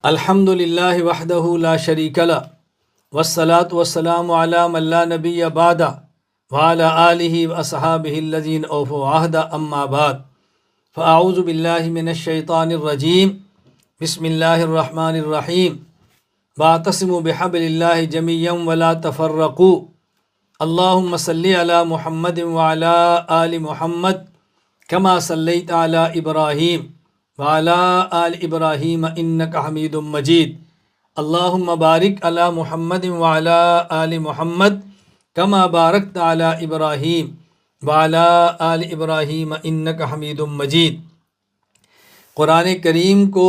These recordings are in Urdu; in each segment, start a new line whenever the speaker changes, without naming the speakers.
الحمد للہ وحدہ لا شریک لہ والصلاة والسلام علی من لا نبی بعدہ وعلی آلہ واصحابہ الذین اوفوا عہدہ اما بعد فاعوذ باللہ من الشیطان الرجیم بسم اللہ الرحمن الرحیم واعتصموا بحبل اللہ جمیعا ولا تفرقوا اللہم صلی علی محمد وعلی آل محمد کما صلیت علی ابراہیم وعلى آل ابراہیم انک حمید مجید اللہم بارک علی محمد وعلى آل محمد کما بارکت علی ابراہیم وعلى آل ابراہیم انک حمید مجید۔ قرآن کریم کو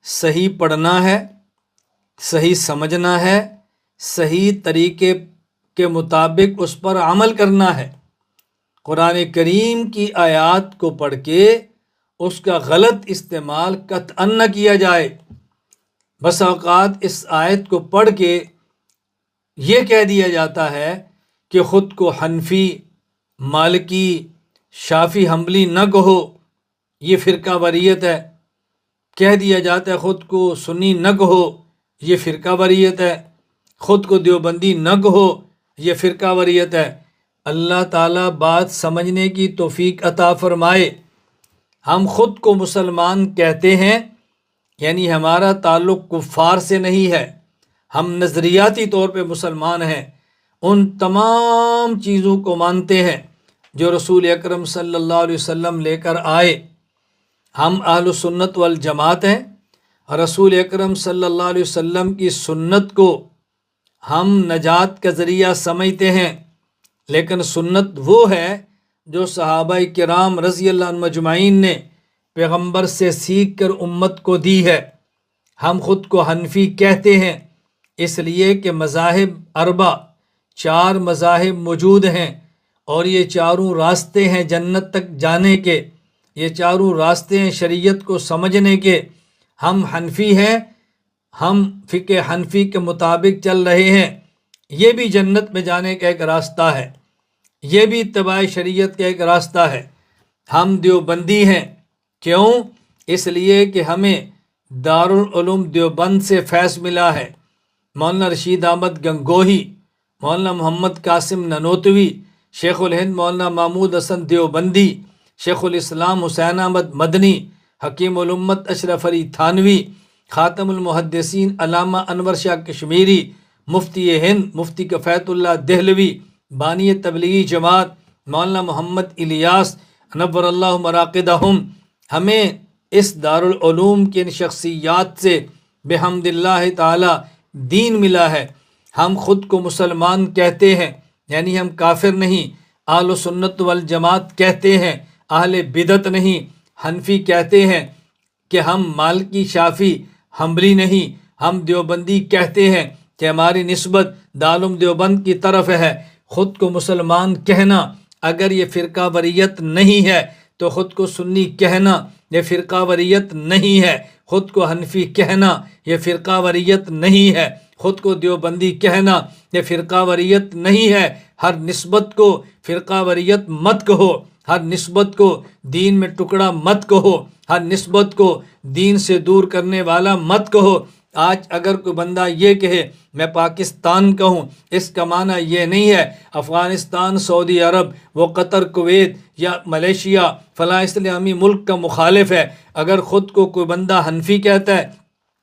صحیح پڑھنا ہے، صحیح سمجھنا ہے، صحیح طریقے کے مطابق اس پر عمل کرنا ہے۔ قرآن کریم کی آیات کو پڑھ کے اس کا غلط استعمال قطعاً نہ کیا جائے۔ بس اوقات اس آیت کو پڑھ کے یہ کہہ دیا جاتا ہے کہ خود کو حنفی، مالکی، شافعی، حنبلی نہ کہو، یہ فرقہ واریت ہے۔ کہہ دیا جاتا ہے خود کو سنی نہ کہو، یہ فرقہ واریت ہے۔ خود کو دیوبندی نہ کہو، یہ فرقہ واریت ہے۔ اللہ تعالیٰ بات سمجھنے کی توفیق عطا فرمائے۔ ہم خود کو مسلمان کہتے ہیں، یعنی ہمارا تعلق کفار سے نہیں ہے، ہم نظریاتی طور پہ مسلمان ہیں، ان تمام چیزوں کو مانتے ہیں جو رسول اکرم صلی اللہ علیہ وسلم لے کر آئے۔ ہم اہل سنت والجماعت ہیں، رسول اکرم صلی اللہ علیہ وسلم کی سنت کو ہم نجات کا ذریعہ سمجھتے ہیں، لیکن سنت وہ ہے جو صحابہ کرام رضی اللہ عنہ مجمعین نے پیغمبر سے سیکھ کر امت کو دی ہے۔ ہم خود کو حنفی کہتے ہیں اس لیے کہ مذاہب اربع، 4 مذاہب موجود ہیں، اور یہ چاروں راستے ہیں جنت تک جانے کے، یہ چاروں راستے ہیں شریعت کو سمجھنے کے۔ ہم حنفی ہیں، ہم فقہ حنفی کے مطابق چل رہے ہیں، یہ بھی جنت میں جانے کا ایک راستہ ہے، یہ بھی اتباع شریعت کا ایک راستہ ہے۔ ہم دیوبندی ہیں، کیوں؟ اس لیے کہ ہمیں دارالعلوم دیوبند سے فیض ملا ہے۔ مولانا رشید احمد گنگوہی، مولانا محمد قاسم ننوتوی، شیخ الہند مولانا محمود حسن دیوبندی، شیخ الاسلام حسین احمد مدنی، حکیم الامت اشرف علی تھانوی، خاتم المحدثین علامہ انور شاہ کشمیری، مفتی ہند مفتی کفایت اللہ دہلوی، بانی تبلیغی جماعت مولانا محمد الیاس نور اللہ مراقدہم، ہمیں اس دارالعلوم کی ان شخصیات سے بحمد اللہ تعالی دین ملا ہے۔ ہم خود کو مسلمان کہتے ہیں، یعنی ہم کافر نہیں، اہل سنت والجماعت کہتے ہیں، اہل بدعت نہیں۔ حنفی کہتے ہیں کہ ہم مالکی، شافعی، حنبلی نہیں۔ ہم دیوبندی کہتے ہیں کہ ہماری نسبت دارالعلوم دیوبند کی طرف ہے۔ خود کو مسلمان کہنا اگر یہ فرقہ واریت نہیں ہے تو خود کو سنی کہنا یہ فرقہ واریت نہیں ہے، خود کو حنفی کہنا یہ فرقہ واریت نہیں ہے، خود کو دیوبندی کہنا یہ فرقہ واریت نہیں ہے۔ ہر نسبت کو فرقہ واریت مت کہو، ہر نسبت کو دین میں ٹکڑا مت کہو، ہر نسبت کو دین سے دور کرنے والا مت کہو۔ آج اگر کوئی بندہ یہ کہے میں پاکستان کا ہوں، اس کا معنی یہ نہیں ہے افغانستان، سعودی عرب، وہ قطر، کویت یا ملیشیا فلاں اسلامی ملک کا مخالف ہے۔ اگر خود کو کوئی بندہ حنفی کہتا ہے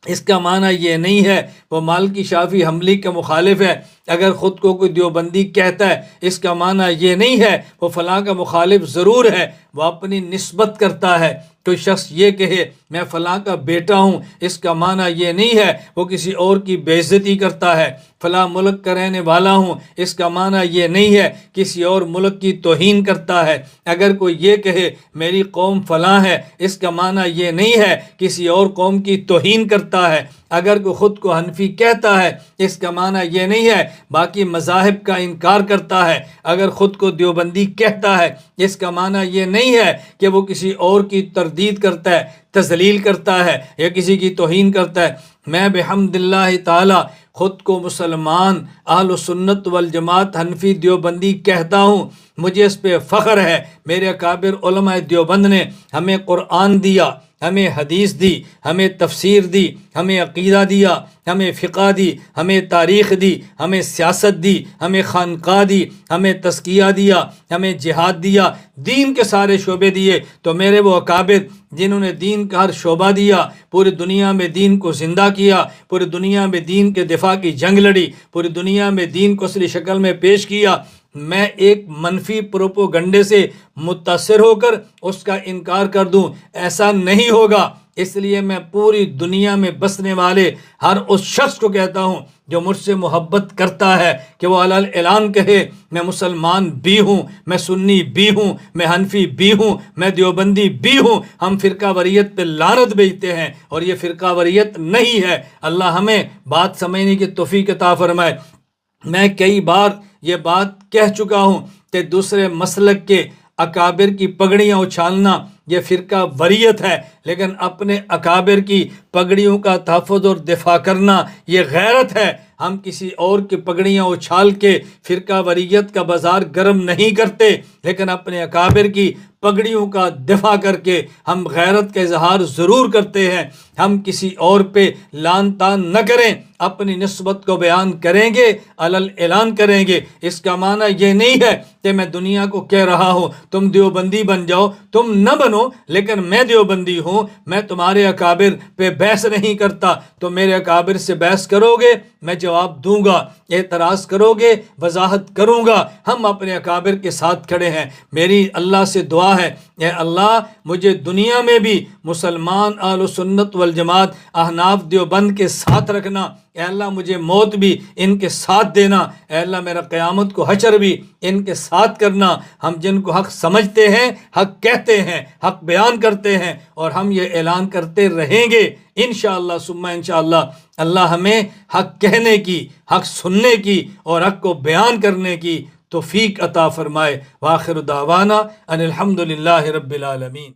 اس کا معنی یہ نہیں ہے وہ مالکی، شافعی، حنبلی کا مخالف ہے۔ اگر خود کو کوئی دیوبندی کہتا ہے اس کا معنی یہ نہیں ہے وہ فلاں کا مخالف ضرور ہے، وہ اپنی نسبت کرتا ہے۔ کوئی شخص یہ کہے میں فلاں کا بیٹا ہوں، اس کا معنی یہ نہیں ہے وہ کسی اور کی بے عزتی کرتا ہے۔ فلاں ملک کا رہنے والا ہوں، اس کا معنی یہ نہیں ہے کسی اور ملک کی توہین کرتا ہے۔ اگر کوئی یہ کہے میری قوم فلاں ہے، اس کا معنی یہ نہیں ہے کسی اور قوم کی توہین کرتا ہے۔ اگر کوئی خود کو حنفی کہتا ہے اس کا معنی یہ نہیں ہے باقی مذاہب کا انکار کرتا ہے۔ اگر خود کو دیوبندی کہتا ہے اس کا معنی یہ نہیں ہے کہ وہ کسی اور کی تردید کرتا ہے، تذلیل کرتا ہے یا کسی کی توہین کرتا ہے۔ میں بحمد اللہ تعالی خود کو مسلمان، اہل سنت والجماعت، حنفی، دیوبندی کہتا ہوں۔ مجھے اس پہ فخر ہے، میرے اکابر علماء دیوبند نے ہمیں قرآن دیا، ہمیں حدیث دی، ہمیں تفسیر دی، ہمیں عقیدہ دیا، ہمیں فقہ دی، ہمیں تاریخ دی، ہمیں سیاست دی، ہمیں خانقاہ دی، ہمیں تزکیہ دیا، ہمیں جہاد دیا، دین کے سارے شعبے دیے۔ تو میرے وہ اکابر جنہوں نے دین کا ہر شعبہ دیا، پوری دنیا میں دین کو زندہ کیا، پوری دنیا میں دین کے دفاع کی جنگ لڑی، پوری دنیا میں دین کو اصلی شکل میں پیش کیا، میں ایک منفی پروپوگنڈے سے متاثر ہو کر اس کا انکار کر دوں، ایسا نہیں ہوگا۔ اس لیے میں پوری دنیا میں بسنے والے ہر اس شخص کو کہتا ہوں جو مجھ سے محبت کرتا ہے کہ وہ علل اعلان کہے میں مسلمان بھی ہوں، میں سنی بھی ہوں، میں حنفی بھی ہوں، میں دیوبندی بھی ہوں۔ ہم فرقہ واریت پہ لعنت بھیجتے ہیں اور یہ فرقہ واریت نہیں ہے۔ اللہ ہمیں بات سمجھنے کی توفیق عطا فرمائے۔ میں کئی بار یہ بات کہہ چکا ہوں کہ دوسرے مسلک کے اکابر کی پگڑیاں اچھالنا یہ فرقہ واریت ہے، لیکن اپنے اکابر کی پگڑیوں کا تحفظ اور دفاع کرنا یہ غیرت ہے۔ ہم کسی اور کی پگڑیاں اچھال کے فرقہ واریت کا بازار گرم نہیں کرتے، لیکن اپنے اکابر کی پگڑیوں کا دفاع کر کے ہم غیرت کا اظہار ضرور کرتے ہیں۔ ہم کسی اور پہ لعن طعن نہ کریں، اپنی نسبت کو بیان کریں گے، علل اعلان کریں گے۔ اس کا معنی یہ نہیں ہے کہ میں دنیا کو کہہ رہا ہوں تم دیوبندی بن جاؤ، تم نہ بنو، لیکن میں دیوبندی ہوں، میں تمہارے اکابر پہ بحث نہیں کرتا۔ تو میرے اکابر سے بحث کرو گے میں جواب دوں گا، اعتراض کرو گے وضاحت کروں گا۔ ہم اپنے اکابر کے ساتھ کھڑے ہیں۔ میری اللہ سے دعا ہے، اے اللہ مجھے دنیا میں بھی مسلمان اہل سنت والجماعت احناف دیوبند کے ساتھ رکھنا، اے اللہ مجھے موت بھی ان کے ساتھ دینا، اے اللہ میرا قیامت کو حشر بھی ان کے ساتھ کرنا۔ ہم جن کو حق سمجھتے ہیں، حق کہتے ہیں، حق بیان کرتے ہیں، اور ہم یہ اعلان کرتے رہیں گے انشاءاللہ ثم انشاءاللہ۔ اللہ ہمیں حق کہنے کی، حق سننے کی اور حق کو بیان کرنے کی توفیق عطا فرمائے۔ وآخر دعوانا ان الحمدللہ رب العالمین۔